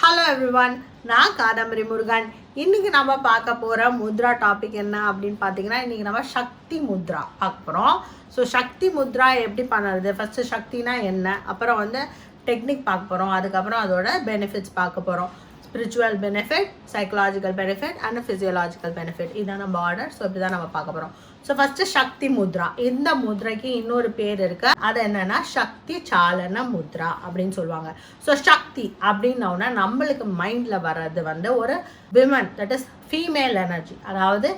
Hello everyone, நான் Kadambari Murugan. இன்னைக்கு நம்ம பார்க்க போற முத்ரா டாபிக் என்ன அப்படின்னு பார்த்தீங்கன்னா இன்னைக்கு நம்ம சக்தி முத்ரா பார்க்க போறோம். ஸோ சக்தி முத்ரா எப்படி பண்ணுறது, ஃபர்ஸ்ட் சக்தினா என்ன, அப்புறம் வந்து டெக்னிக் பார்க்க போறோம், அதுக்கப்புறம் அதோட பெனிஃபிட்ஸ் பார்க்க போறோம். Spiritual benefit, psychological benefit and physiological benefit, இதுதான் நம்ம ஆர்டர். ஸோ இப்படி தான் நம்ம பார்க்க போகிறோம். ஸோ ஃபர்ஸ்ட் சக்தி முத்ரா. இந்த முத்ரைக்கு இன்னொரு பேர் இருக்கு, அது என்னன்னா சக்தி சாலன முத்ரா அப்படின்னு சொல்லுவாங்க. ஸோ சக்தி அப்படின்னோன்னா நம்மளுக்கு மைண்ட்ல வர்றது வந்து ஒரு women, that is female energy, அதாவது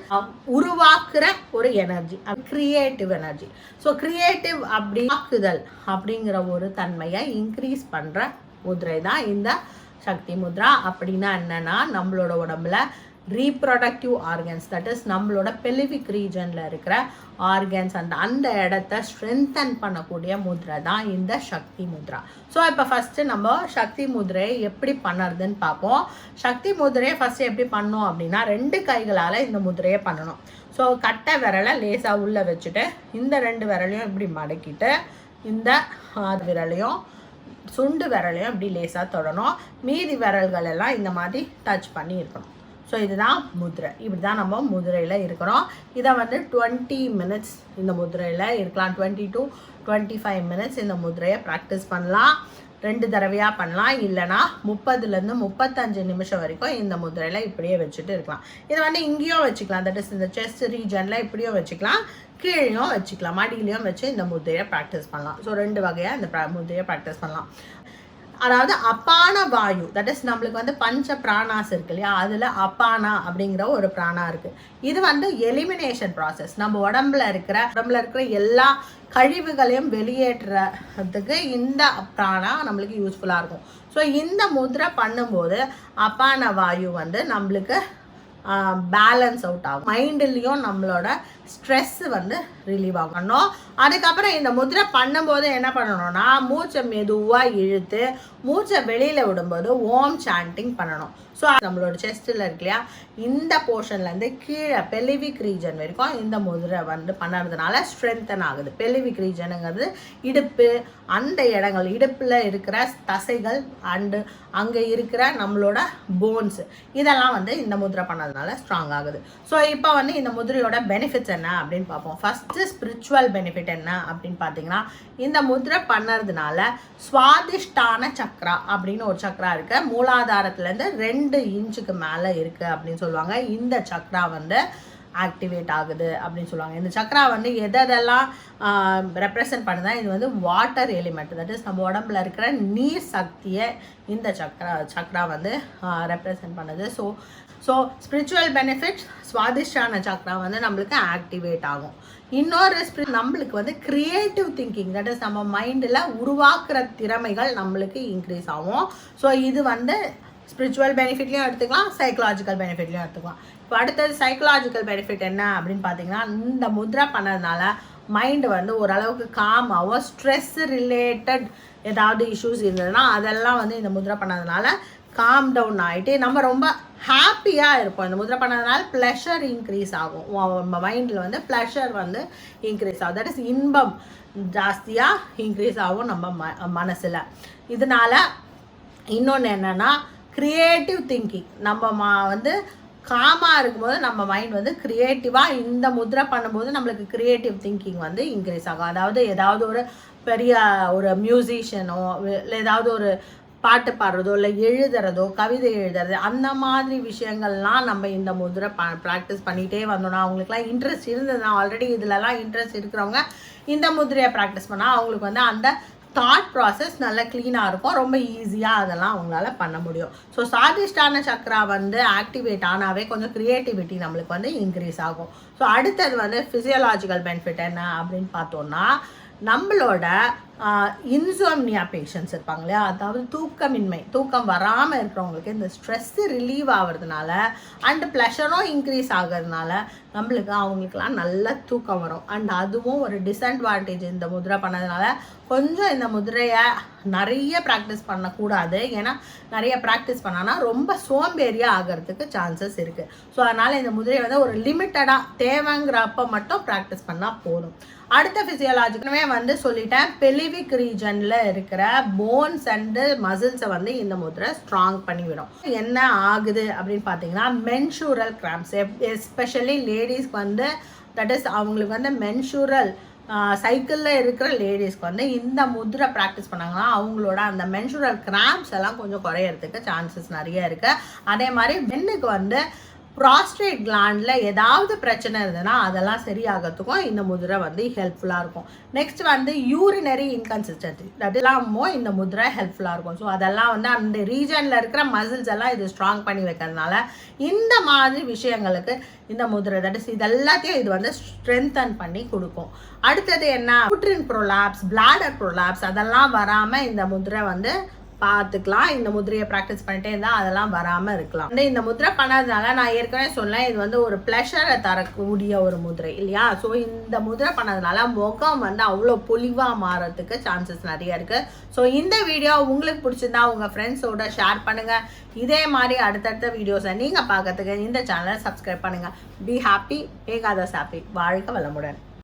உருவாக்குற ஒரு energy, creative energy. So creative அப்படி ஆக்குதல் அப்படிங்கிற ஒரு தன்மையை இன்க்ரீஸ் பண்ற முத்ரை தான் இந்த சக்தி முத்ரா. அப்படின்னா என்னன்னா நம்மளோட உடம்புல ரீப்ரொடக்டிவ் ஆர்கன்ஸ், தட் இஸ் நம்மளோட பெலிவிக் ரீஜன்ல இருக்கிற ஆர்கன்ஸ், அந்த இடத்த ஸ்ட்ரென்தன் பண்ணக்கூடிய முத்ரை தான் இந்த சக்தி முத்ரா. ஸோ இப்போ ஃபர்ஸ்ட் நம்ம சக்தி முத்ரையை எப்படி பண்ணுறதுன்னு பார்ப்போம். சக்தி முத்ரையை ஃபர்ஸ்ட் எப்படி பண்ணோம் அப்படின்னா 2 கைகளால் இந்த முத்ரையை பண்ணணும். ஸோ கட்டை விரலை லேசாக உள்ளே வச்சுட்டு இந்த 2 விரலையும் இப்படி மடக்கிட்டு இந்த விரலையும் சுண்டு விரலையும் இப்படி லேசாக தொடணும். மீதி விரல்கள் எல்லாம் இந்த மாதிரி டச் பண்ணி இருக்கணும். ஸோ இதுதான் முத்ரை. இப்படி தான் நம்ம முதிரையில் இருக்கிறோம். இதை வந்து 20 மினிட்ஸ் இந்த முதிரையில் இருக்கலாம். 20 to 25 மினிட்ஸ் இந்த முதிரையை ப்ராக்டிஸ் பண்ணலாம். 2 தடவையாக பண்ணலாம், இல்லைனா 30லேருந்து 35 நிமிஷம் வரைக்கும் இந்த முதிரையில் இப்படியே வச்சுட்டு இருக்கலாம். இதை வந்து இங்கேயும் வச்சுக்கலாம், தட் இஸ் இந்த செஸ்ட் ரீஜனில் இப்படியும் வச்சுக்கலாம், கீழேயும் வச்சுக்கலாம், மடியிலையும் வச்சு இந்த முதிரையை ப்ராக்டிஸ் பண்ணலாம். ஸோ 2 வகையாக இந்த முதிரையை ப்ராக்டிஸ் பண்ணலாம். அதாவது அப்பான வாயு, தட் இஸ் நம்மளுக்கு வந்து பஞ்ச பிராணாஸ் இருக்கு இல்லையா, அதில் அப்பானா அப்படிங்கிற ஒரு பிராணா இருக்குது. இது வந்து எலிமினேஷன் ப்ராசஸ். நம்ம உடம்புல இருக்கிற எல்லா கழிவுகளையும் வெளியேற்றுறதுக்கு இந்த பிராணா நம்மளுக்கு யூஸ்ஃபுல்லாக இருக்கும். ஸோ இந்த முத்ரை பண்ணும்போது அப்பான வாயு வந்து நம்மளுக்கு பேலன்ஸ் அவுட் ஆகும். மைண்ட்லேயும் நம்மளோட ஸ்ட்ரெஸ் வந்து ரிலீவ் ஆகணும். அதுக்கப்புறம் இந்த முத்ரை பண்ணும்போது என்ன பண்ணணும்னா மூச்சை மெதுவாக இழுத்து மூச்சை வெளியில் விடும்போது ஓம் சாண்டிங் பண்ணணும். ஸோ நம்மளோட செஸ்ட்டில் இருக்கு இல்லையா, இந்த போர்ஷன்லேருந்து கீழே பெலிவிக் ரீஜன் வரைக்கும் இந்த முத்ரை வந்து பண்ணுறதுனால ஸ்ட்ரென்தன் ஆகுது. பெலிவிக் ரீஜனுங்கிறது இடுப்பு, அந்த இடங்கள், இடுப்பில் இருக்கிற தசைகள் அண்டு அங்கே இருக்கிற நம்மளோட போன்ஸ், இதெல்லாம் வந்து இந்த முத்ரை பண்ணதுனால ஸ்ட்ராங் ஆகுது. ஸோ இப்போ வந்து இந்த முத்ரையோட பெனிஃபிட்ஸ் என்ன அப்படின்னு பார்ப்போம். ஃபர்ஸ்ட் ஸ்பிரிச்சுவல் பெனிஃபிட் என்ன அப்படின்னு பார்த்தீங்கன்னா, இந்த முத்ரை பண்ணுறதுனால ஸ்வாதிஷ்டான சக்ரா அப்படின்னு ஒரு சக்ரா இருக்கு, மூலாதாரத்துலேருந்து 2 இன்ச்சுக்கு மேலே இருக்கு அப்படின்னு சொல்லுவாங்க. இந்த சக்ரா வந்து ஆக்டிவேட் ஆகுது அப்படின்னு சொல்லுவாங்க. இந்த சக்ரா வந்து எதெல்லாம் ரெப்ரசன்ட் பண்ணுதா, இது வந்து வாட்டர் எலிமெண்ட், தட் இஸ் நம்ம உடம்புல இருக்கிற நீர் சக்தியை இந்த சக்ரா வந்து ரெப்ரசன்ட் பண்ணுது. ஸோ ஸ்பிரிச்சுவல் பெனிஃபிட்ஸ், ஸ்வாதிஷ்டான சக்ரா வந்து நம்மளுக்கு ஆக்டிவேட் ஆகும். இன்னொரு நம்மளுக்கு வந்து கிரியேட்டிவ் திங்கிங், தட் இஸ் நம்ம மைண்டில் உருவாக்குற திறமைகள் நம்மளுக்கு இன்க்ரீஸ் ஆகும். ஸோ இது வந்து ஸ்பிரிச்சுவல் பெனிஃபிட்லையும் எடுத்துக்கலாம், சைக்கலாஜிக்கல் பெனிஃபிட்லையும் எடுத்துக்கலாம். இப்போ அடுத்தது சைக்கலாஜிக்கல் பெனிஃபிட் என்ன அப்படின்னு பார்த்தீங்கன்னா, இந்த முத்ரா பண்ணதுனால மைண்டு வந்து ஓரளவுக்கு காமாகவும், ஸ்ட்ரெஸ் ரிலேட்டட் ஏதாவது இஷ்யூஸ் இருந்ததுன்னா அதெல்லாம் வந்து இந்த முத்ரா பண்ணதுனால காம் டவுன் ஆகிட்டு நம்ம ரொம்ப ஹாப்பியாக இருப்போம். இந்த முத்ரா பண்ணதுனால ப்ளஷர் இன்க்ரீஸ் ஆகும். நம்ம மைண்டில் வந்து ப்ளஷர் வந்து இன்க்ரீஸ் ஆகும், தட் இஸ் இன்பம் ஜாஸ்தியாக இன்க்ரீஸ் ஆகும் நம்ம மனசில். இதனால இன்னொன்று என்னென்னா கிரியேட்டிவ் திங்கிங், நம்ம வந்து காமாக இருக்கும்போது நம்ம மைண்ட் வந்து க்ரியேட்டிவாக இந்த முத்ரை பண்ணும்போது நம்மளுக்கு க்ரியேட்டிவ் திங்கிங் வந்து இன்க்ரீஸ் ஆகும். அதாவது ஏதாவது ஒரு பெரிய ஒரு மியூசிஷியனோ இல்லை ஏதாவது ஒரு பாட்டு பாடுறதோ இல்லை எழுதுறதோ கவிதை எழுதுறது, அந்த மாதிரி விஷயங்கள்லாம் நம்ம இந்த முத்ரை ப்ராக்டிஸ் பண்ணிகிட்டே வந்தோம்னா, அவங்களுக்குலாம் இன்ட்ரெஸ்ட் இருந்ததுன்னா, ஆல்ரெடி இதிலலாம் இன்ட்ரெஸ்ட் இருக்கிறவங்க இந்த முத்ரையை ப்ராக்டிஸ் பண்ணால் அவங்களுக்கு வந்து அந்த தாட் ப்ராசஸ் நல்லா க்ளீனாக இருக்கும், ரொம்ப ஈஸியாக அதெல்லாம் அவங்களால பண்ண முடியும். ஸோ சுவாதிஷ்டான சக்ரா வந்து ஆக்டிவேட் ஆனாவே கொஞ்சம் க்ரியேட்டிவிட்டி நம்மளுக்கு வந்து இன்க்ரீஸ் ஆகும். ஸோ அடுத்தது வந்து ஃபிசியோலாஜிக்கல் பெனிஃபிட் என்ன அப்படின்னு பார்த்தோம்னா, நம்மளோட இன்சோம்னியா பேஷண்ட்ஸ் இருப்பாங்க இல்லையா, அதாவது தூக்கம் வராமல் இருக்கிறவங்களுக்கு இந்த ஸ்ட்ரெஸ்ஸு ரிலீவ் ஆகிறதுனால அண்டு ப்ளஷரும் இன்க்ரீஸ் ஆகிறதுனால அவங்களுக்குலாம் நல்ல தூக்கம் வரும். அண்ட் அதுவும் ஒரு டிஸ்அட்வான்டேஜ் இந்த முத்ரை பண்ணதுனால. கொஞ்சம் இந்த முத்ரையை நிறைய ப்ராக்டிஸ் பண்ணக்கூடாது. ஏன்னா நிறைய ப்ராக்டிஸ் பண்ணானா ரொம்ப சோம்பேறியாக ஆகிறதுக்கு சான்சஸ் இருக்குது. ஸோ அதனால் இந்த முதிரையை வந்து ஒரு லிமிட்டடாக தேவைங்கிறப்ப மட்டும் ப்ராக்டிஸ் பண்ணால் போதும். அடுத்த ஃபிசியோலாஜிக்கலுமே வந்து சொல்லிட்டேன், பெலிவிக் ரீஜனில் இருக்கிற போன்ஸ் அண்டு மசில்ஸை வந்து இந்த முதிரை ஸ்ட்ராங் பண்ணிவிடும். என்ன ஆகுது அப்படின்னு பார்த்தீங்கன்னா மென்சூரல் கிராம்ப்ஸ், எஸ்பெஷலி லேடிஸ்க்கு வந்து தட் இஸ் அவங்களுக்கு வந்து மென்சூரல் சைக்கிளில் இருக்கிற லேடிஸ்க்கு வந்து இந்த முத்ரை ப்ராக்டிஸ் பண்ணாங்கன்னா அவங்களோட அந்த மென்சுரல் கிராம்ப்ஸ் எல்லாம் கொஞ்சம் குறையறதுக்கு சான்சஸ் நிறைய இருக்குது. அதே மாதிரி பெண்ணுக்கு வந்து prostate glandல ஏதாவது பிரச்சனை இருந்ததுன்னா அதெல்லாம் சரியாகிறதுக்கும் இந்த முதிரை வந்து ஹெல்ப்ஃபுல்லாக இருக்கும். நெக்ஸ்ட் வந்து urinary inconsistency, அதெல்லாமும் இந்த முதிரை ஹெல்ப்ஃபுல்லாக இருக்கும். ஸோ அதெல்லாம் வந்து அந்த ரீஜனில் இருக்கிற மசில்ஸ் எல்லாம் இது ஸ்ட்ராங் பண்ணி வைக்கிறதுனால இந்த மாதிரி விஷயங்களுக்கு இந்த முதிரை தட் இஸ் இது எல்லாத்தையும் இது வந்து ஸ்ட்ரென்தன் பண்ணி கொடுக்கும். அடுத்தது என்ன, யூட்ரின் ப்ரோலாப்ஸ், பிளாடர் ப்ரோலாப்ஸ் அதெல்லாம் வராமல் இந்த முதிரை வந்து பார்த்துக்கலாம். இந்த முதிரையை ப்ராக்டிஸ் பண்ணிட்டே இருந்தால் அதெல்லாம் வராமல் இருக்கலாம். இந்த முதிரை பண்ணதுனால நான் ஏற்கனவே சொன்னேன் இது வந்து ஒரு ப்ளஷரை தரக்கூடிய ஒரு முதிரை இல்லையா. ஸோ இந்த முதிரை பண்ணதுனால முகம் வந்து அவ்வளோ பொலிவாக மாறதுக்கு சான்சஸ் நிறைய இருக்குது. ஸோ இந்த வீடியோ உங்களுக்கு பிடிச்சிருந்தா உங்கள் ஃப்ரெண்ட்ஸோட ஷேர் பண்ணுங்கள். இதே மாதிரி அடுத்தடுத்த வீடியோஸை நீங்கள் பார்க்கறதுக்கு இந்த சேனலை சப்ஸ்கிரைப் பண்ணுங்கள். Be happy, make others happy. வாழ்க வளமுடன்.